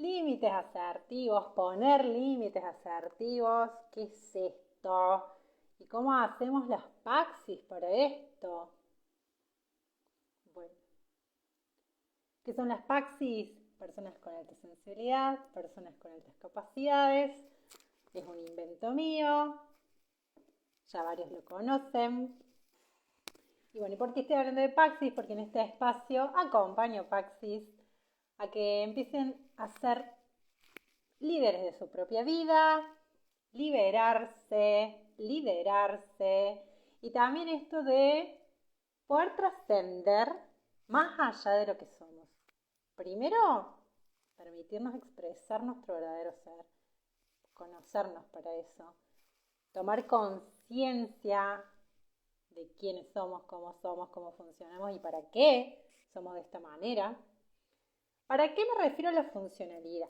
Límites asertivos, poner límites asertivos, ¿qué es esto? ¿Y cómo hacemos las praxis para esto? Bueno, ¿qué son las praxis? Personas con alta sensibilidad, personas con altas capacidades. Es un invento mío, ya varios lo conocen. Y bueno, ¿y por qué estoy hablando de praxis? Porque en este espacio acompaño praxis a que empiecen a ser líderes de su propia vida, liberarse, liderarse y también esto de poder trascender más allá de lo que somos. Primero, permitirnos expresar nuestro verdadero ser, conocernos para eso, tomar conciencia de quiénes somos, cómo funcionamos y para qué somos de esta manera. ¿Para qué me refiero a la funcionalidad?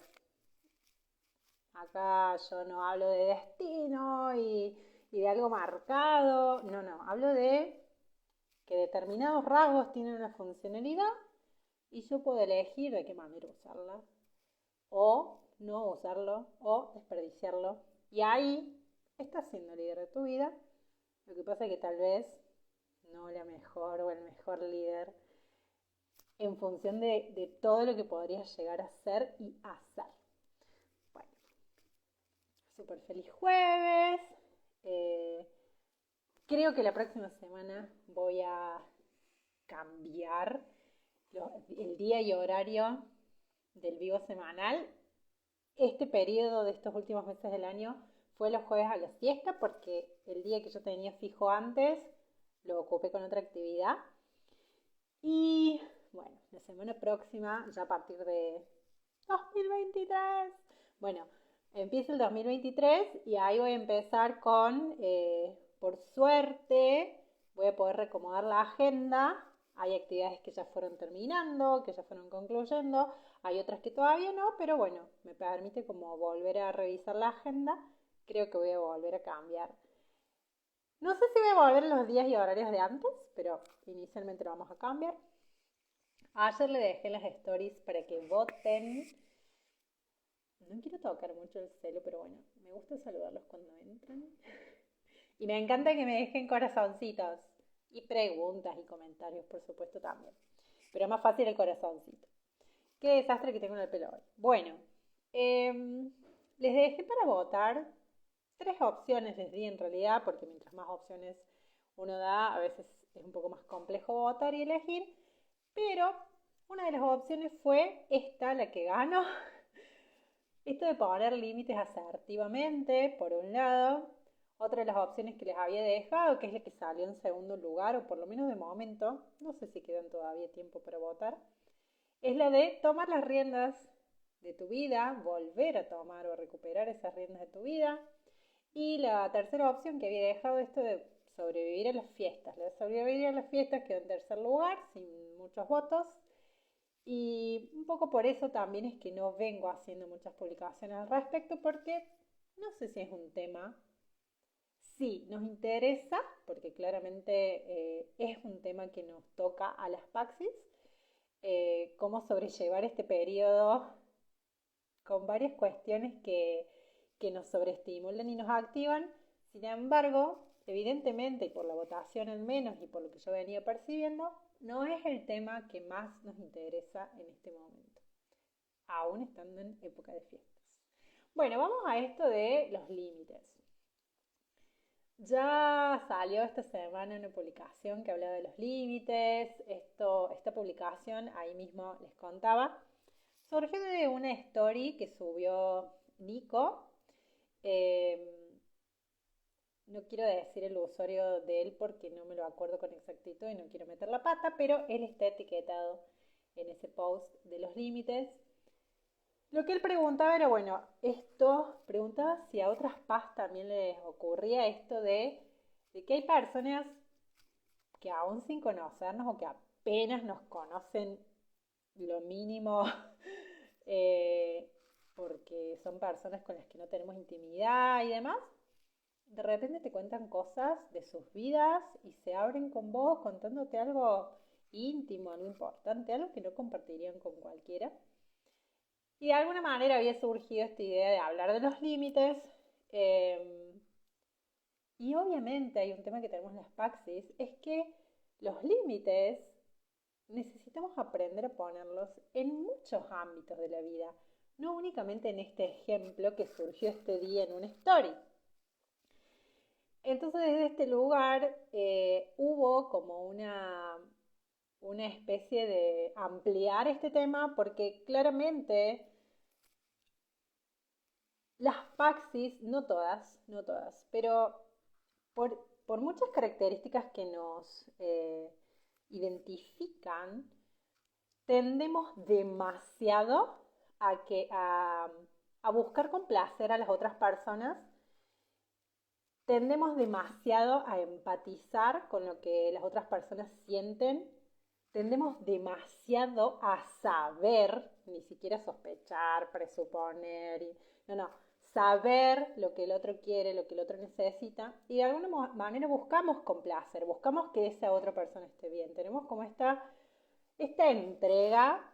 Acá yo no hablo de destino y de algo marcado, no, hablo de que determinados rasgos tienen una funcionalidad y yo puedo elegir de qué manera usarla o no usarlo o desperdiciarlo y ahí estás siendo líder de tu vida. Lo que pasa es que tal vez no la mejor o el mejor líder en función de todo lo que podrías llegar a ser y hacer. Bueno, súper feliz jueves. Eh, Creo que la próxima semana voy a cambiar el día y horario del vivo semanal. Este periodo de estos últimos meses del año fue los jueves a la siesta porque el día que yo tenía fijo antes lo ocupé con otra actividad. Y bueno, la semana próxima, ya a partir de 2023, bueno, empieza el 2023 y ahí voy a empezar con, por suerte, voy a poder recomodar la agenda. Hay actividades que ya fueron terminando, que ya fueron concluyendo, hay otras que todavía no, pero bueno, me permite como volver a revisar la agenda. Creo que voy a volver a cambiar. No sé si voy a volver los días y horarios de antes, pero inicialmente lo vamos a cambiar. Ayer le dejé las stories para que voten. No quiero tocar mucho el celo, pero bueno, me gusta saludarlos cuando entran. Y me encanta que me dejen corazoncitos y preguntas y comentarios, por supuesto, también. Pero es más fácil el corazoncito. Qué desastre que tengo en el pelo hoy. Bueno, les dejé para votar tres opciones, les di en realidad, porque mientras más opciones uno da, a veces es un poco más complejo votar y elegir. Pero una de las opciones fue esta, la que ganó. Esto de poner límites asertivamente, por un lado. Otra de las opciones que les había dejado, que es la que salió en segundo lugar, o por lo menos de momento, no sé si quedan todavía tiempo para votar, es la de tomar las riendas de tu vida, volver a tomar o recuperar esas riendas de tu vida. Y la tercera opción que había dejado, esto de sobrevivir a las fiestas. La de sobrevivir a las fiestas quedó en tercer lugar, sin muchos votos. Y un poco por eso también es que no vengo haciendo muchas publicaciones al respecto, porque no sé si es un tema. Sí, nos interesa, porque claramente es un tema que nos toca a las Paxis, cómo sobrellevar este periodo con varias cuestiones que nos sobreestimulan y nos activan. Sin embargo, evidentemente, y por la votación al menos, y por lo que yo venía percibiendo, no es el tema que más nos interesa en este momento, aún estando en época de fiestas. Bueno, vamos a esto de los límites. Ya salió esta semana una publicación que hablaba de los límites. Esta publicación, ahí mismo les contaba, surgió de una story que subió Nico. Eh, no quiero decir el usuario de él porque no me lo acuerdo con exactitud y no quiero meter la pata, pero él está etiquetado en ese post de los límites. Lo que él preguntaba era, bueno, preguntaba si a otras PAS también les ocurría esto de que hay personas que aún sin conocernos o que apenas nos conocen lo mínimo, eh, porque son personas con las que no tenemos intimidad y demás, de repente te cuentan cosas de sus vidas y se abren con vos contándote algo íntimo, algo importante, algo que no compartirían con cualquiera. Y de alguna manera había surgido esta idea de hablar de los límites. Y obviamente hay un tema que tenemos en las Paxis, es que los límites necesitamos aprender a ponerlos en muchos ámbitos de la vida, no únicamente en este ejemplo que surgió este día en una story. Entonces desde este lugar hubo como una especie de ampliar este tema porque claramente las Paxis, no todas, pero por muchas características que nos identifican, tendemos demasiado a buscar complacer a las otras personas, tendemos demasiado a empatizar con lo que las otras personas sienten, tendemos demasiado a saber, ni siquiera sospechar, presuponer, no, saber lo que el otro quiere, lo que el otro necesita, y de alguna manera buscamos complacer, buscamos que esa otra persona esté bien. Tenemos como esta entrega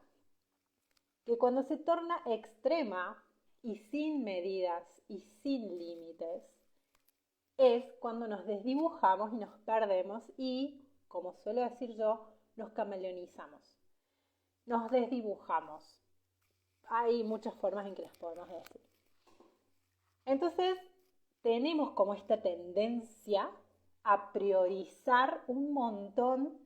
que cuando se torna extrema y sin medidas y sin límites, es cuando nos desdibujamos y nos perdemos y, como suelo decir yo, nos camaleonizamos, nos desdibujamos. Hay muchas formas en que las podemos decir. Entonces, tenemos como esta tendencia a priorizar un montón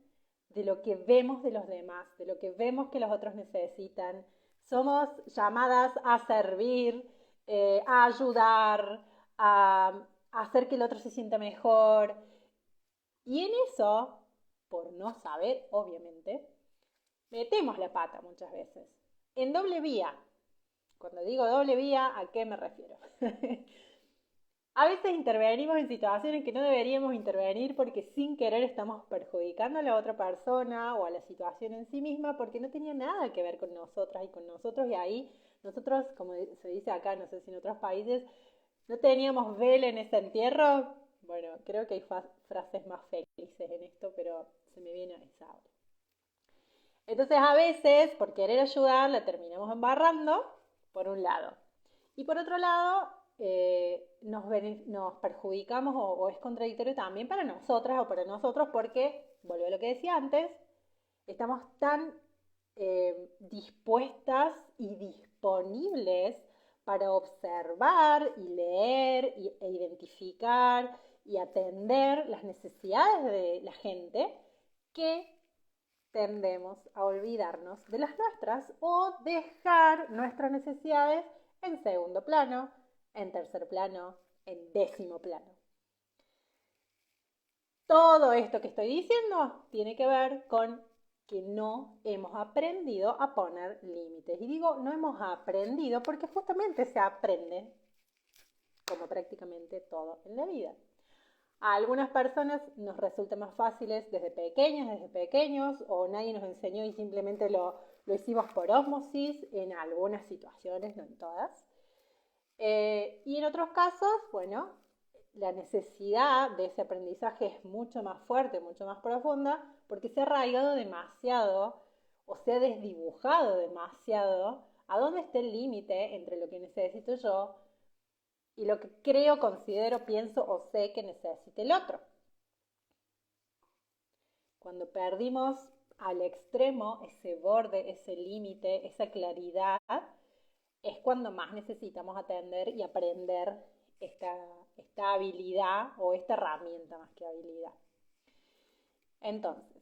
de lo que vemos de los demás, de lo que vemos que los otros necesitan. Somos llamadas a servir, a ayudar, a hacer que el otro se sienta mejor. Y en eso, por no saber, obviamente, metemos la pata muchas veces. En doble vía. Cuando digo doble vía, ¿a qué me refiero? A veces intervenimos en situaciones en que no deberíamos intervenir porque sin querer estamos perjudicando a la otra persona o a la situación en sí misma porque no tenía nada que ver con nosotras y con nosotros, y ahí nosotros, como se dice acá, no sé si en otros países, no teníamos vela en ese entierro. Bueno, creo que hay frases más felices en esto, pero se me viene a esa ahora. Entonces a veces, por querer ayudar, la terminamos embarrando, por un lado. Y por otro lado, nos perjudicamos o es contradictorio también para nosotras o para nosotros porque, vuelvo a lo que decía antes, estamos tan dispuestas y disponibles para observar y leer e identificar y atender las necesidades de la gente que tendemos a olvidarnos de las nuestras o dejar nuestras necesidades en segundo plano, en tercer plano, en décimo plano. Todo esto que estoy diciendo tiene que ver con que no hemos aprendido a poner límites. Y digo, no hemos aprendido porque justamente se aprende como prácticamente todo en la vida. A algunas personas nos resulta más fáciles desde pequeños, o nadie nos enseñó y simplemente lo hicimos por ósmosis en algunas situaciones, no en todas. Y en otros casos, bueno, la necesidad de ese aprendizaje es mucho más fuerte, mucho más profunda, porque se ha arraigado demasiado o se ha desdibujado demasiado a dónde está el límite entre lo que necesito yo y lo que creo, considero, pienso o sé que necesita el otro. Cuando perdimos al extremo ese borde, ese límite, esa claridad, es cuando más necesitamos atender y aprender esta habilidad o esta herramienta más que habilidad. Entonces,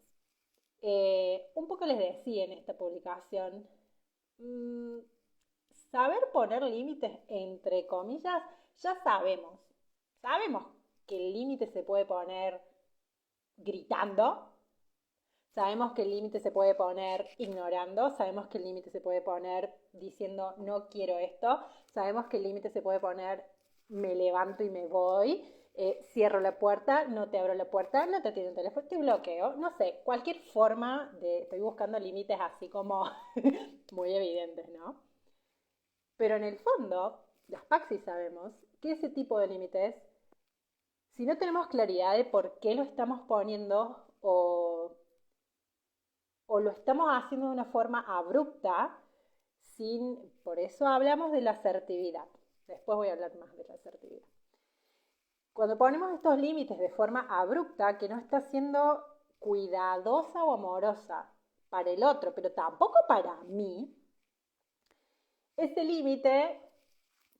un poco les decía en esta publicación, saber poner límites entre comillas, ya sabemos que el límite se puede poner gritando, sabemos que el límite se puede poner ignorando, sabemos que el límite se puede poner diciendo no quiero esto, sabemos que el límite se puede poner me levanto y me voy, cierro la puerta, no te abro la puerta, no te atiendo el teléfono, te bloqueo, no sé, cualquier forma de, estoy buscando límites así como muy evidentes, ¿no? Pero en el fondo, las Paxis sabemos que ese tipo de límites, si no tenemos claridad de por qué lo estamos poniendo o lo estamos haciendo de una forma abrupta, por eso hablamos de la asertividad. Después voy a hablar más de la asertividad. Cuando ponemos estos límites de forma abrupta, que no está siendo cuidadosa o amorosa para el otro, pero tampoco para mí, ese límite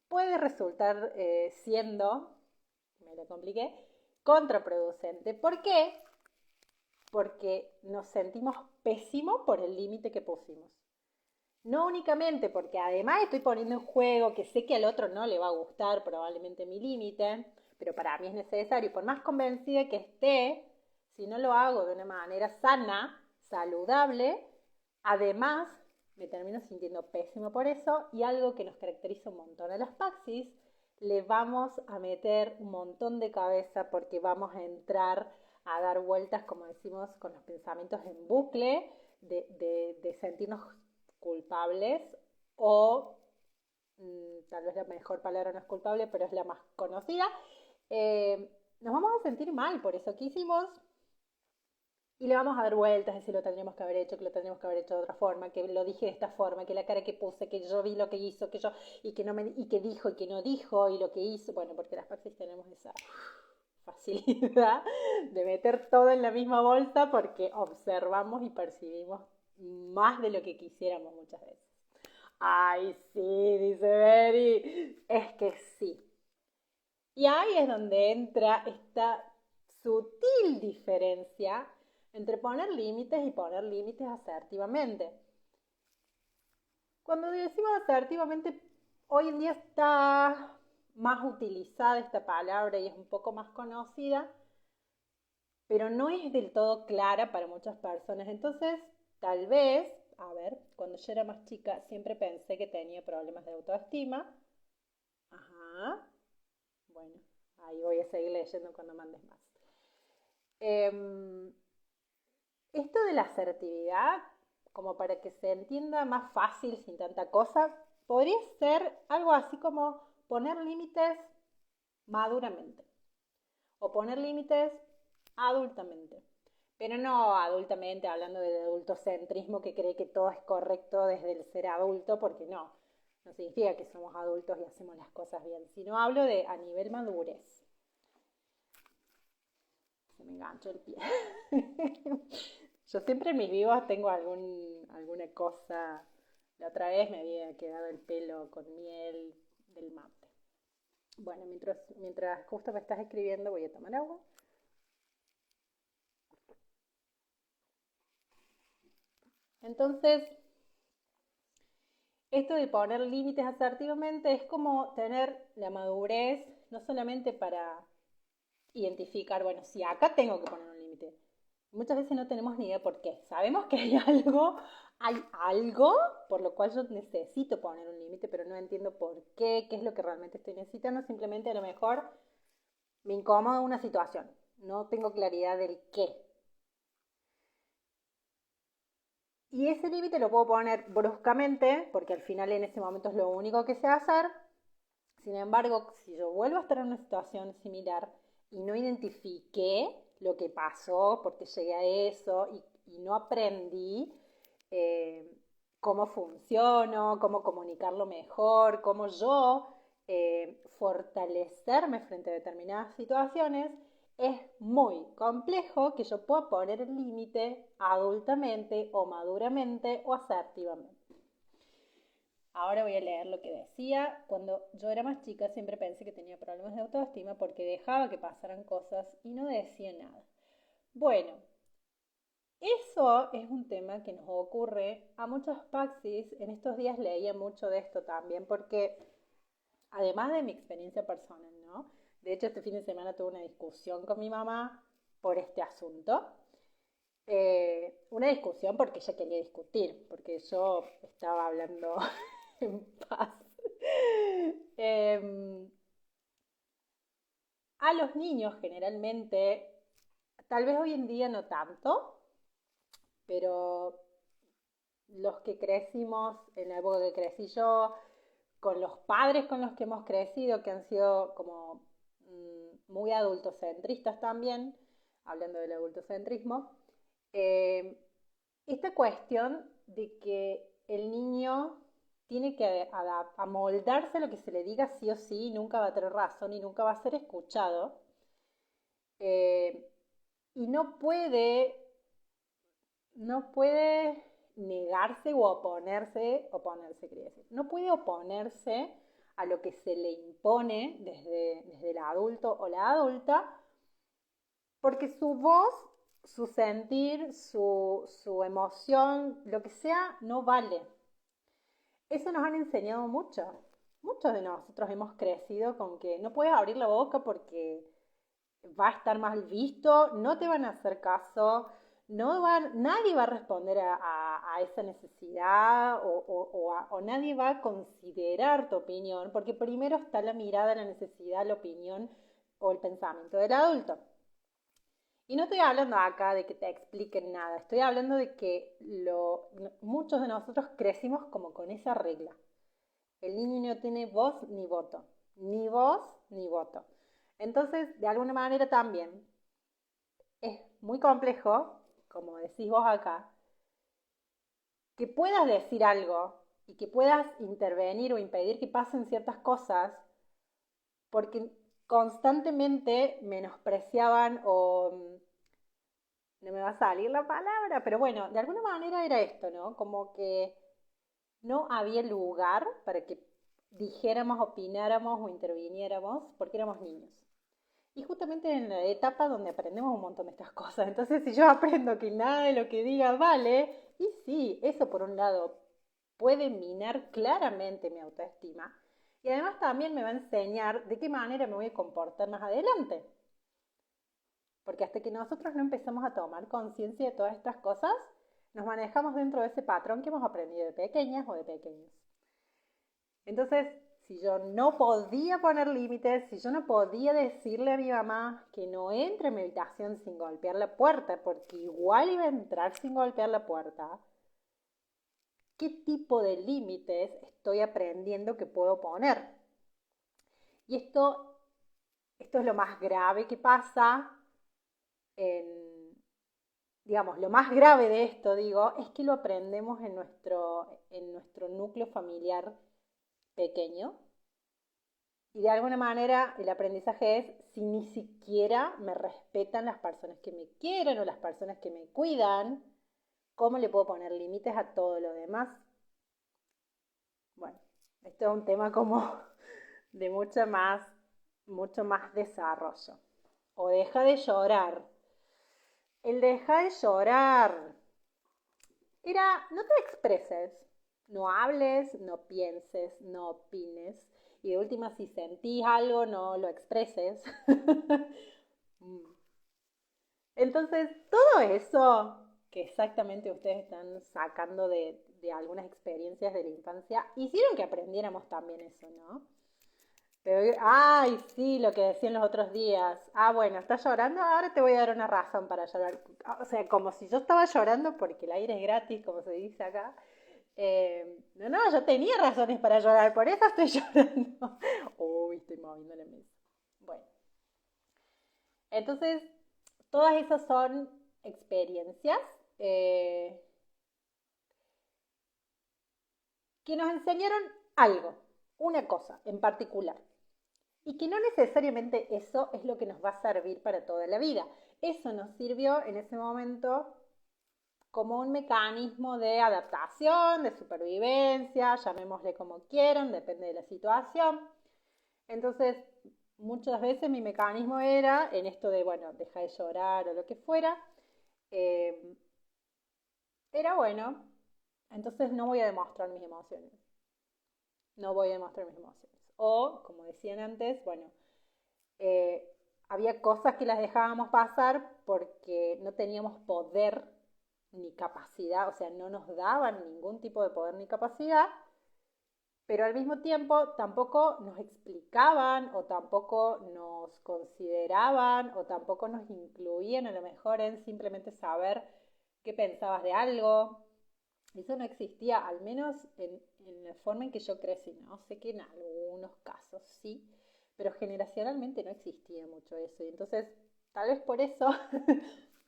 puede resultar siendo, me lo compliqué, contraproducente. ¿Por qué? Porque nos sentimos pésimos por el límite que pusimos. No únicamente porque además estoy poniendo en juego que sé que al otro no le va a gustar probablemente mi límite, pero para mí es necesario, por más convencida que esté, si no lo hago de una manera sana, saludable, además me termino sintiendo pésimo por eso, y algo que nos caracteriza un montón a las Paxis, le vamos a meter un montón de cabeza porque vamos a entrar a dar vueltas, como decimos, con los pensamientos en bucle, de sentirnos culpables o tal vez la mejor palabra no es culpable, pero es la más conocida. Nos vamos a sentir mal por eso que hicimos y le vamos a dar vueltas, decir lo tendríamos que haber hecho, que lo tendríamos que haber hecho de otra forma, que lo dije de esta forma, que la cara que puse, que yo vi lo que hizo, que yo y que no me y que dijo y que no dijo y lo que hizo, bueno, porque las Paxis tenemos esa facilidad de meter todo en la misma bolsa porque observamos y percibimos más de lo que quisiéramos muchas veces. Ay, sí, dice Beri, es que sí. Y ahí es donde entra esta sutil diferencia entre poner límites y poner límites asertivamente. Cuando decimos asertivamente, hoy en día está más utilizada esta palabra y es un poco más conocida, pero no es del todo clara para muchas personas. Entonces, tal vez, a ver, cuando yo era más chica siempre pensé que tenía problemas de autoestima. Ajá. Bueno, ahí voy a seguir leyendo cuando mandes más. Esto de la asertividad, como para que se entienda más fácil sin tanta cosa, podría ser algo así como poner límites maduramente o poner límites adultamente. Pero no adultamente hablando del adultocentrismo que cree que todo es correcto desde el ser adulto, porque no significa que somos adultos y hacemos las cosas bien, sino hablo de a nivel madurez. Se me enganchó el pie. Yo siempre en mis vivos tengo alguna cosa. La otra vez me había quedado el pelo con miel del mate. Bueno, mientras justo me estás escribiendo voy a tomar agua. Entonces, esto de poner límites asertivamente es como tener la madurez, no solamente para identificar, bueno, si acá tengo que poner un límite. Muchas veces no tenemos ni idea por qué. Sabemos que hay algo por lo cual yo necesito poner un límite, pero no entiendo por qué es lo que realmente estoy necesitando. Simplemente a lo mejor me incomoda una situación. No tengo claridad del qué. Y ese límite lo puedo poner bruscamente, porque al final en ese momento es lo único que sé hacer. Sin embargo, si yo vuelvo a estar en una situación similar y no identifiqué lo que pasó, porque llegué a eso y no aprendí cómo funciono, cómo comunicarlo mejor, cómo yo fortalecerme frente a determinadas situaciones, es muy complejo que yo pueda poner el límite adultamente o maduramente o asertivamente. Ahora voy a leer lo que decía. Cuando yo era más chica siempre pensé que tenía problemas de autoestima porque dejaba que pasaran cosas y no decía nada. Bueno, eso es un tema que nos ocurre a muchos Paxis. En estos días leía mucho de esto también porque, además de mi experiencia personal, ¿no? De hecho, este fin de semana tuve una discusión con mi mamá por este asunto. Una discusión porque ella quería discutir, porque yo estaba hablando en paz. A los niños generalmente, tal vez hoy en día no tanto, pero los que crecimos en la época que crecí yo, con los padres con los que hemos crecido, que han sido como muy adultocentristas también, hablando del adultocentrismo, esta cuestión de que el niño tiene que amoldarse a lo que se le diga sí o sí, nunca va a tener razón y nunca va a ser escuchado. Y no puede negarse o oponerse quería decir, no puede oponerse a lo que se le impone desde el adulto o la adulta, porque su voz, su sentir, su emoción, lo que sea, no vale. Eso nos han enseñado mucho. Muchos de nosotros hemos crecido con que no puedes abrir la boca porque va a estar mal visto, no te van a hacer caso, nadie va a responder a esa necesidad o nadie va a considerar tu opinión, porque primero está la mirada, la necesidad, la opinión o el pensamiento del adulto. Y no estoy hablando acá de que te expliquen nada, estoy hablando de que muchos de nosotros crecimos como con esa regla. El niño no tiene voz ni voto, ni voz ni voto. Entonces, de alguna manera también es muy complejo, como decís vos acá, que puedas decir algo y que puedas intervenir o impedir que pasen ciertas cosas porque constantemente menospreciaban o no me va a salir la palabra, pero bueno, de alguna manera era esto, ¿no? Como que no había lugar para que dijéramos, opináramos o interviniéramos porque éramos niños. Y justamente en la etapa donde aprendemos un montón de estas cosas. Entonces, si yo aprendo que nada de lo que diga vale, y sí, eso por un lado puede minar claramente mi autoestima. Y además también me va a enseñar de qué manera me voy a comportar más adelante. Porque hasta que nosotros no empezamos a tomar conciencia de todas estas cosas, nos manejamos dentro de ese patrón que hemos aprendido de pequeñas o de pequeños. Entonces, si yo no podía poner límites, si yo no podía decirle a mi mamá que no entre en mi habitación sin golpear la puerta, porque igual iba a entrar sin golpear la puerta, ¿qué tipo de límites estoy aprendiendo que puedo poner? Y esto es lo más grave que pasa digamos, lo más grave de esto, digo, es que lo aprendemos en nuestro núcleo familiar pequeño. Y de alguna manera el aprendizaje es si ni siquiera me respetan las personas que me quieren o las personas que me cuidan, ¿cómo le puedo poner límites a todo lo demás? Bueno, esto es un tema como de mucho más desarrollo. O deja de llorar. El deja de llorar era, no te expreses, no hables, no pienses, no opines. Y de última, si sentís algo, no lo expreses. Entonces, todo eso que exactamente ustedes están sacando de algunas experiencias de la infancia, hicieron que aprendiéramos también eso, ¿no? Pero, ay, sí, lo que decían los otros días. Ah, bueno, ¿estás llorando? Ahora te voy a dar una razón para llorar. O sea, como si yo estaba llorando porque el aire es gratis, como se dice acá. No, yo tenía razones para llorar, por eso estoy llorando. Uy, estoy moviendo la mesa. Bueno, entonces, todas esas son experiencias eh, que nos enseñaron algo, una cosa en particular. Y que no necesariamente eso es lo que nos va a servir para toda la vida. Eso nos sirvió en ese momento como un mecanismo de adaptación, de supervivencia, llamémosle como quieran, depende de la situación. Entonces, muchas veces mi mecanismo era, en esto de, bueno, deja de llorar o lo que fuera, eh, era bueno, entonces no voy a demostrar mis emociones. No voy a demostrar mis emociones. O, como decían antes, bueno, eh, había cosas que las dejábamos pasar porque no teníamos poder ni capacidad, o sea, no nos daban ningún tipo de poder ni capacidad, pero al mismo tiempo tampoco nos explicaban o tampoco nos consideraban o tampoco nos incluían a lo mejor en simplemente saber qué pensabas de algo. Eso no existía, al menos en la forma en que yo crecí, ¿no? Sé que en algunos casos sí, pero generacionalmente no existía mucho eso. Y entonces, tal vez por eso,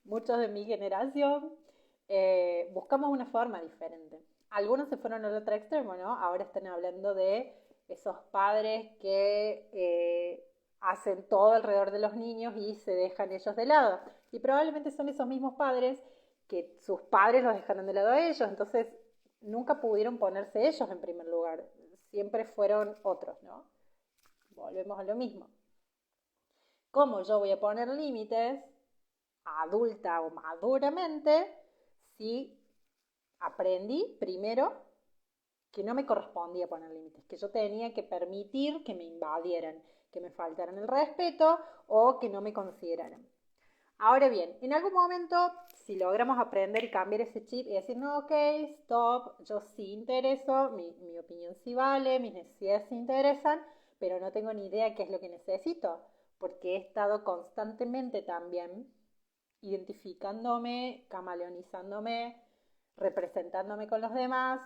muchos de mi generación buscamos una forma diferente. Algunos se fueron al otro extremo, ¿no? Ahora están hablando de esos padres que hacen todo alrededor de los niños y se dejan ellos de lado. Y probablemente son esos mismos padres que sus padres los dejaron de lado a ellos, entonces nunca pudieron ponerse ellos en primer lugar, siempre fueron otros, ¿no? Volvemos a lo mismo. ¿Cómo yo voy a poner límites adulta o maduramente si aprendí primero que no me correspondía poner límites, que yo tenía que permitir que me invadieran, que me faltaran el respeto o que no me consideraran? Ahora bien, en algún momento, si logramos aprender y cambiar ese chip y decir, no, ok, stop, yo sí intereso, mi opinión sí vale, mis necesidades sí interesan, pero no tengo ni idea qué es lo que necesito, porque he estado constantemente también identificándome, camaleonizándome, representándome con los demás,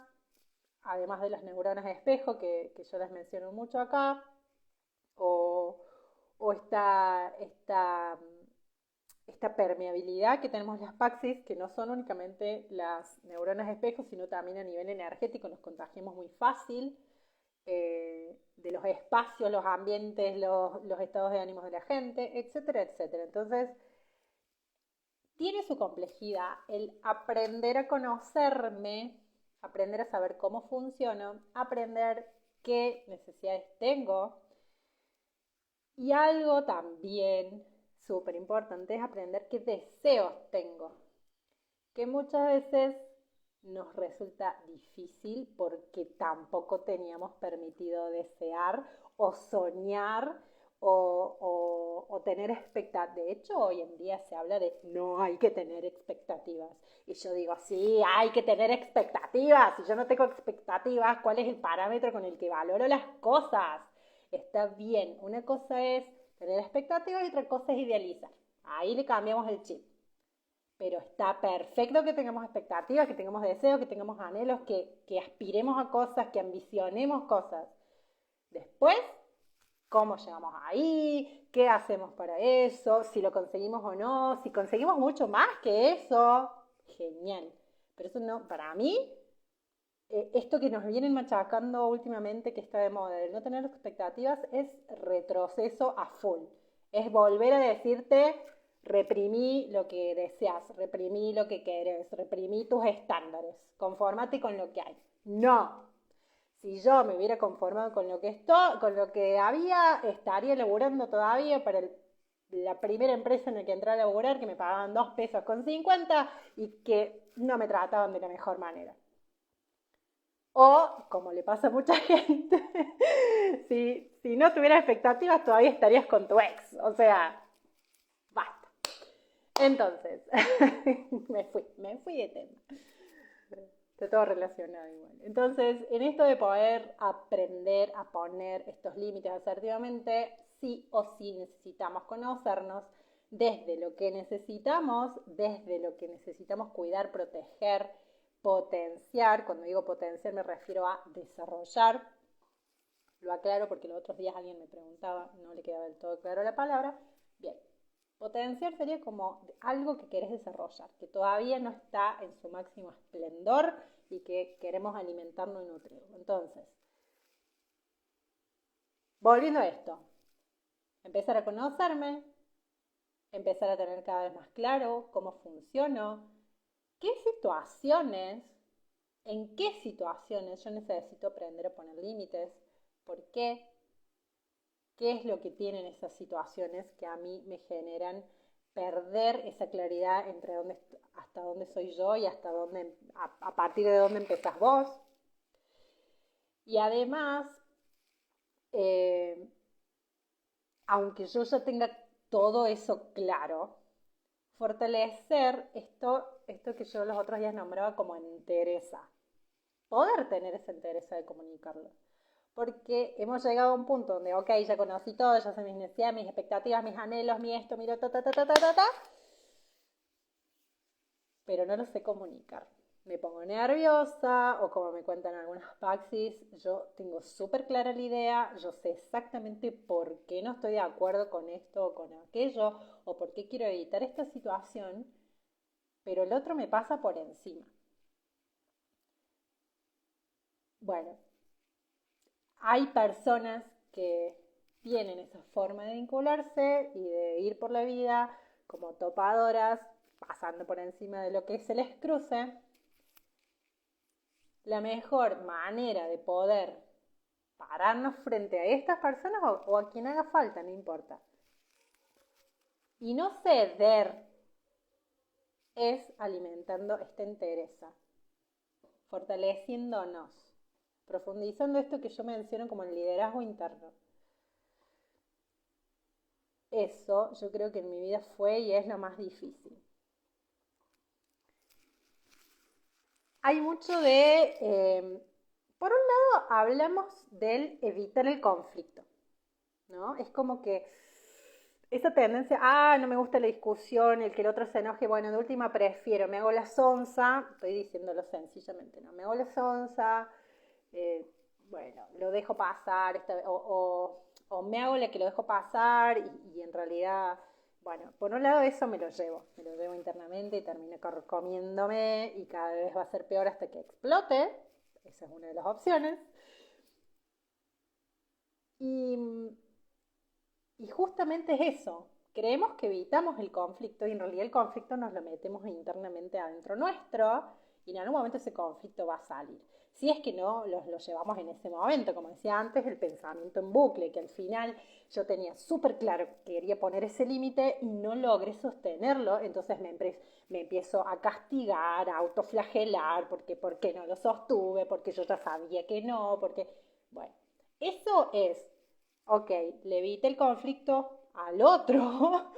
además de las neuronas de espejo que yo les menciono mucho acá, o, o esta permeabilidad que tenemos las Paxis, que no son únicamente las neuronas de espejo, sino también a nivel energético nos contagiamos muy fácil de los espacios, los ambientes, los estados de ánimo de la gente, etcétera, etcétera. Entonces, tiene su complejidad el aprender a conocerme, aprender a saber cómo funciono, aprender qué necesidades tengo. Y algo también súper importante es aprender qué deseos tengo, que muchas veces nos resulta difícil porque tampoco teníamos permitido desear o soñar o tener expectativas. De hecho, hoy en día se habla de no hay que tener expectativas. Y yo digo, sí, hay que tener expectativas. Si yo no tengo expectativas, ¿cuál es el parámetro con el que valoro las cosas? Está bien, una cosa es tener expectativas y otra cosa es idealizar. Ahí le cambiamos el chip. Pero está perfecto que tengamos expectativas, que tengamos deseos, que tengamos anhelos, que aspiremos a cosas, que ambicionemos cosas. Después, ¿cómo llegamos ahí? ¿Qué hacemos para eso? Si lo conseguimos o no. Si conseguimos mucho más que eso, genial. Pero eso no, para mí, esto que nos vienen machacando últimamente, que está de moda, el no tener expectativas, es retroceso a full. Es volver a decirte, reprimí lo que deseas, reprimí lo que querés, reprimí tus estándares, conformate con lo que hay. No. Si yo me hubiera conformado con lo que con lo que había, estaría laburando todavía para la primera empresa en la que entré a laburar, que me pagaban 2 pesos con 50 y que no me trataban de la mejor manera. O, como le pasa a mucha gente, si no tuvieras expectativas todavía estarías con tu ex. O sea, basta. Entonces, me fui de tema. Está todo relacionado igual. Entonces, en esto de poder aprender a poner estos límites asertivamente, sí o sí necesitamos conocernos desde lo que necesitamos, cuidar, proteger, potenciar. Cuando digo potenciar me refiero a desarrollar. Lo aclaro porque los otros días alguien me preguntaba, no le quedaba del todo claro la palabra. Bien, potenciar sería como algo que querés desarrollar, que todavía no está en su máximo esplendor y que queremos alimentarlo y nutrirlo. Entonces, volviendo a esto, empezar a conocerme, empezar a tener cada vez más claro cómo funciono, en qué situaciones yo necesito aprender a poner límites, por qué, qué es lo que tienen esas situaciones que a mí me generan perder esa claridad entre hasta dónde soy yo y hasta dónde, a partir de dónde empezás vos. Y además, eh, aunque yo ya tenga todo eso claro, fortalecer esto que yo los otros días nombraba como entereza. Poder tener esa entereza de comunicarlo. Porque hemos llegado a un punto donde, ok, ya conocí todo, ya sé mis necesidades, mis expectativas, mis anhelos, mi esto, mi ta, pero no lo sé comunicar. Me pongo nerviosa o como me cuentan algunas Paxis, yo tengo súper clara la idea, yo sé exactamente por qué no estoy de acuerdo con esto o con aquello o por qué quiero evitar esta situación, pero el otro me pasa por encima. bueno, hay personas que tienen esa forma de vincularse y de ir por la vida como topadoras, pasando por encima de lo que se les cruce. La mejor manera de poder pararnos frente a estas personas o a quien haga falta, no importa, y no ceder es alimentando esta entereza, fortaleciéndonos, profundizando esto que yo menciono como el liderazgo interno. Eso yo creo que en mi vida fue y es lo más difícil. Hay mucho por un lado hablamos del evitar el conflicto, ¿no? Es como que esa tendencia, no me gusta la discusión, el que el otro se enoje, bueno, de última prefiero, me hago la sonsa, estoy diciéndolo sencillamente, ¿no? Me hago la sonsa, bueno, lo dejo pasar, o me hago la que lo dejo pasar y en realidad, bueno, por un lado eso me lo llevo internamente y termino comiéndome y cada vez va a ser peor hasta que explote, esa es una de las opciones. Y justamente es eso. Creemos que evitamos el conflicto y en realidad el conflicto nos lo metemos internamente adentro nuestro y en algún momento ese conflicto va a salir. Si es que no lo llevamos en ese momento, como decía antes, el pensamiento en bucle, que al final yo tenía súper claro que quería poner ese límite y no logré sostenerlo, entonces me empiezo a castigar, a autoflagelar, porque ¿por qué no lo sostuve? Porque yo ya sabía que no, porque, bueno, eso es ok, le evité el conflicto al otro,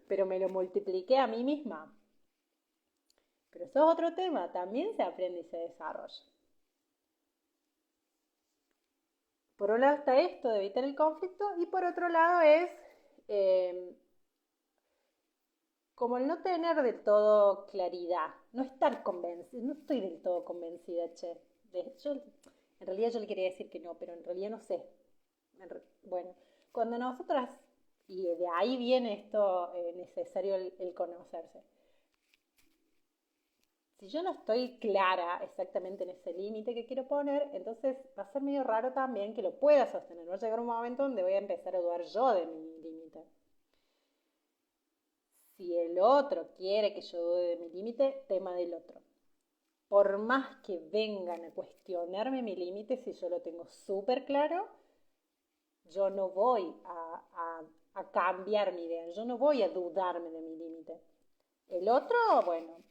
pero me lo multipliqué a mí misma. Pero eso es otro tema, también se aprende y se desarrolla. Por un lado está esto de evitar el conflicto y por otro lado es como el no tener del todo claridad, no estar convencida, no estoy del todo convencida, che. En realidad yo le quería decir que no, pero en realidad no sé. Bueno, cuando nosotras, y de ahí viene esto necesario el conocerse. Si yo no estoy clara exactamente en ese límite que quiero poner, entonces va a ser medio raro también que lo pueda sostener. Va a llegar un momento donde voy a empezar a dudar yo de mi límite. Si el otro quiere que yo dude de mi límite, tema del otro. Por más que vengan a cuestionarme mi límite, si yo lo tengo súper claro, yo no voy a cambiar mi idea, yo no voy a dudarme de mi límite. El otro, bueno,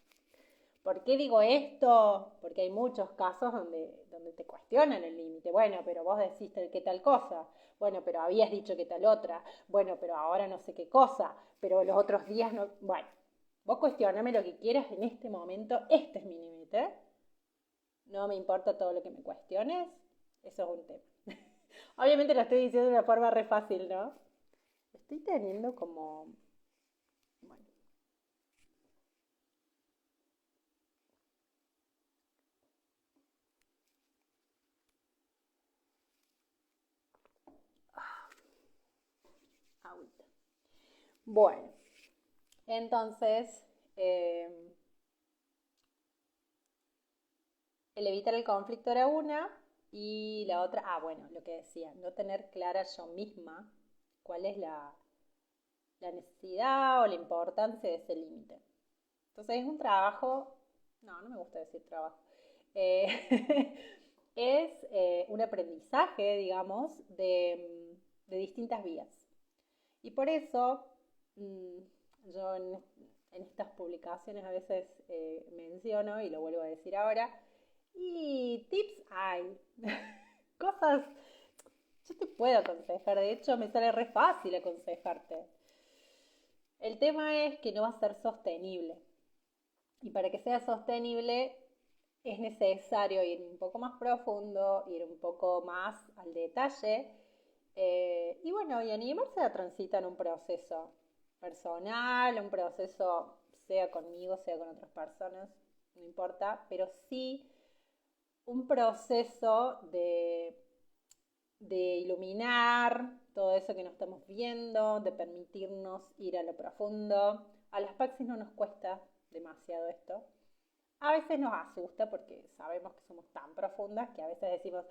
¿por qué digo esto? Porque hay muchos casos donde te cuestionan el límite. Bueno, pero vos decís que tal cosa. Bueno, pero habías dicho que tal otra. Bueno, pero ahora no sé qué cosa. Pero los otros días no. Bueno, vos cuestioname lo que quieras en este momento. Este es mi límite. No me importa todo lo que me cuestiones. Eso es un tema. Obviamente lo estoy diciendo de una forma re fácil, ¿no? Estoy teniendo como. Bueno. Agüita. Bueno, entonces, el evitar el conflicto era una y la otra, bueno, lo que decía, no tener clara yo misma cuál es la necesidad o la importancia de ese límite. Entonces es un trabajo, no me gusta decir trabajo, eh, es un aprendizaje, digamos, de distintas vías. Y por eso mm, yo en estas publicaciones a veces menciono, y lo vuelvo a decir ahora, y tips hay, cosas, yo te puedo aconsejar, de hecho me sale re fácil aconsejarte. El tema es que no va a ser sostenible. Y para que sea sostenible es necesario ir un poco más profundo, ir un poco más al detalle y bueno, y animarse a transitar un proceso personal, un proceso sea conmigo, sea con otras personas, no importa, pero sí un proceso de iluminar todo eso que no estamos viendo, de permitirnos ir a lo profundo. A las Paxis no nos cuesta demasiado esto. A veces nos asusta porque sabemos que somos tan profundas que a veces decimos,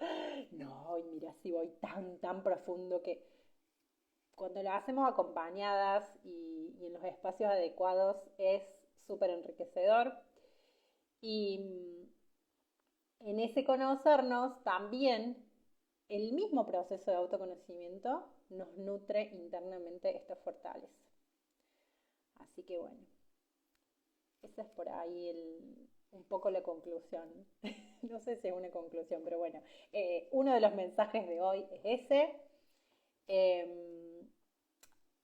no, y mira si voy tan profundo que cuando lo hacemos acompañadas y en los espacios adecuados es súper enriquecedor. Y en ese conocernos también el mismo proceso de autoconocimiento nos nutre internamente esta fortaleza. Así que bueno, esa es por ahí un poco la conclusión. No sé si es una conclusión, pero bueno, uno de los mensajes de hoy es ese. Eh,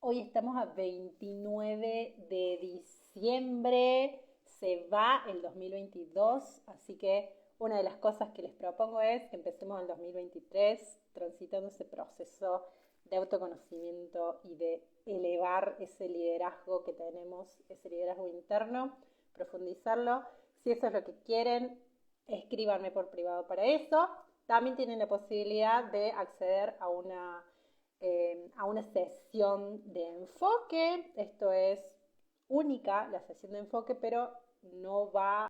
Hoy estamos a 29 de diciembre, se va el 2022, así que una de las cosas que les propongo es que empecemos el 2023 transitando ese proceso de autoconocimiento y de elevar ese liderazgo que tenemos, ese liderazgo interno, profundizarlo. Si eso es lo que quieren, escríbanme por privado para eso. También tienen la posibilidad de acceder a una sesión de enfoque. Esto es única, la sesión de enfoque, pero no va